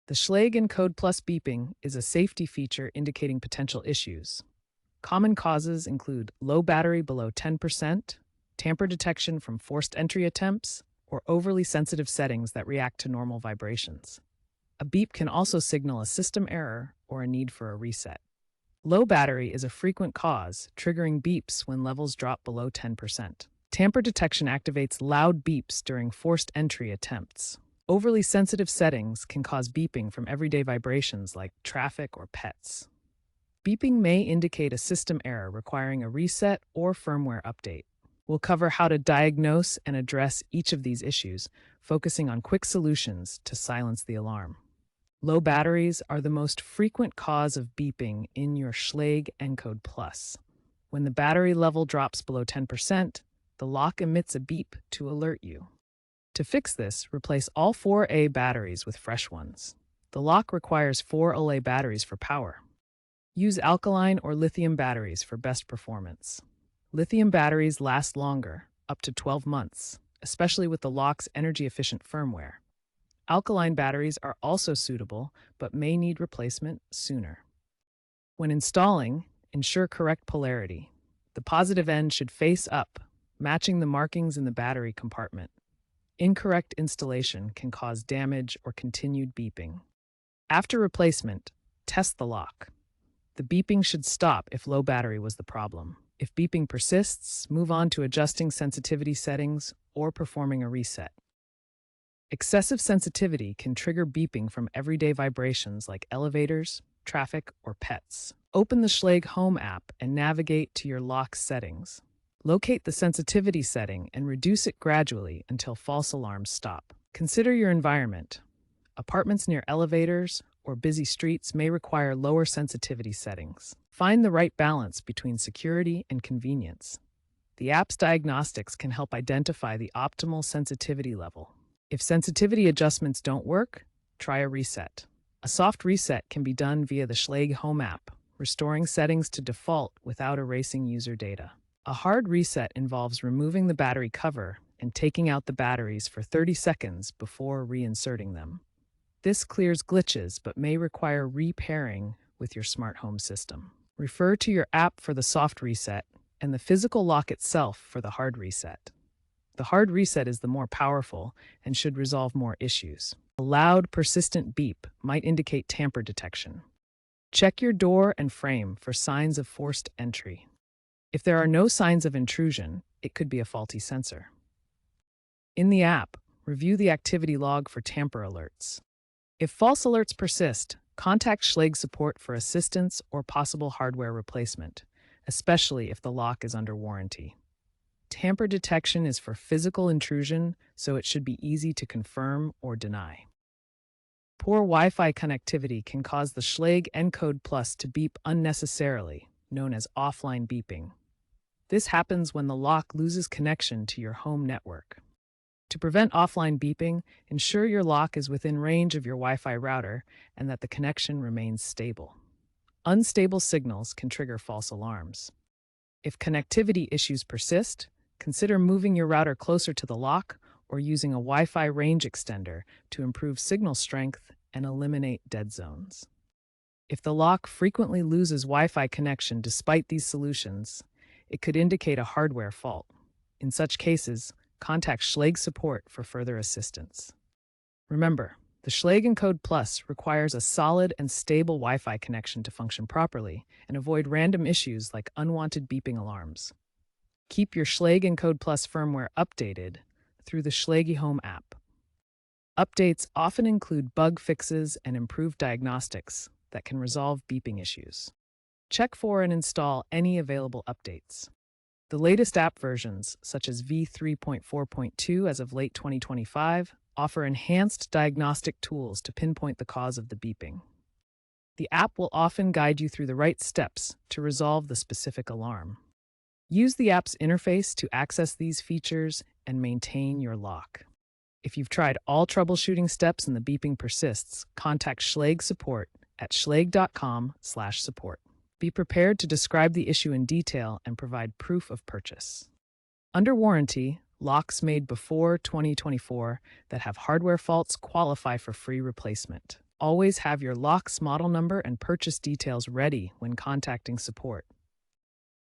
The Schlage Encode Plus beeping is a safety feature indicating potential issues. Common causes include low battery below 10%, tamper detection from forced entry attempts, or overly sensitive settings that react to normal vibrations. A beep can also signal a system error or a need for a reset. Low battery is a frequent cause, triggering beeps when levels drop below 10%. Tamper detection activates loud beeps during forced entry attempts. Overly sensitive settings can cause beeping from everyday vibrations like traffic or pets. Beeping may indicate a system error requiring a reset or firmware update. We'll cover how to diagnose and address each of these issues, focusing on quick solutions to silence the alarm. Low batteries are the most frequent cause of beeping in your Schlage Encode Plus. When the battery level drops below 10%, the lock emits a beep to alert you. To fix this, replace all 4A batteries with fresh ones. The lock requires 4 AA batteries for power. Use alkaline or lithium batteries for best performance. Lithium batteries last longer, up to 12 months, especially with the lock's energy-efficient firmware. Alkaline batteries are also suitable, but may need replacement sooner. When installing, ensure correct polarity. The positive end should face up, matching the markings in the battery compartment. Incorrect installation can cause damage or continued beeping. After replacement, test the lock. The beeping should stop if low battery was the problem. If beeping persists, move on to adjusting sensitivity settings or performing a reset. Excessive sensitivity can trigger beeping from everyday vibrations like elevators, traffic, or pets. Open the Schlage Home app and navigate to your lock settings. Locate the sensitivity setting and reduce it gradually until false alarms stop. Consider your environment. Apartments near elevators or busy streets may require lower sensitivity settings. Find the right balance between security and convenience. The app's diagnostics can help identify the optimal sensitivity level. If sensitivity adjustments don't work, try a reset. A soft reset can be done via the Schlage Home app, restoring settings to default without erasing user data. A hard reset involves removing the battery cover and taking out the batteries for 30 seconds before reinserting them. This clears glitches but may require repairing with your smart home system. Refer to your app for the soft reset and the physical lock itself for the hard reset. The hard reset is the more powerful and should resolve more issues. A loud, persistent beep might indicate tamper detection. Check your door and frame for signs of forced entry. If there are no signs of intrusion, it could be a faulty sensor. In the app, review the activity log for tamper alerts. If false alerts persist, contact Schlage support for assistance or possible hardware replacement, especially if the lock is under warranty. Tamper detection is for physical intrusion, so it should be easy to confirm or deny. Poor Wi-Fi connectivity can cause the Schlage Encode Plus to beep unnecessarily, known as offline beeping. This happens when the lock loses connection to your home network. To prevent offline beeping, ensure your lock is within range of your Wi-Fi router and that the connection remains stable. Unstable signals can trigger false alarms. If connectivity issues persist, consider moving your router closer to the lock or using a Wi-Fi range extender to improve signal strength and eliminate dead zones. If the lock frequently loses Wi-Fi connection despite these solutions, it could indicate a hardware fault. In such cases, contact Schlage support for further assistance. Remember, the Schlage Encode Plus requires a solid and stable Wi-Fi connection to function properly and avoid random issues like unwanted beeping alarms. Keep your Schlage Encode Plus firmware updated through the Schlage Home app. Updates often include bug fixes and improved diagnostics that can resolve beeping issues. Check for and install any available updates. The latest app versions, such as v3.4.2 as of late 2025, offer enhanced diagnostic tools to pinpoint the cause of the beeping. The app will often guide you through the right steps to resolve the specific alarm. Use the app's interface to access these features and maintain your lock. If you've tried all troubleshooting steps and the beeping persists, contact Schlage support at schlage.com/support. Be prepared to describe the issue in detail and provide proof of purchase. Under warranty, locks made before 2024 that have hardware faults qualify for free replacement. Always have your lock's model number and purchase details ready when contacting support.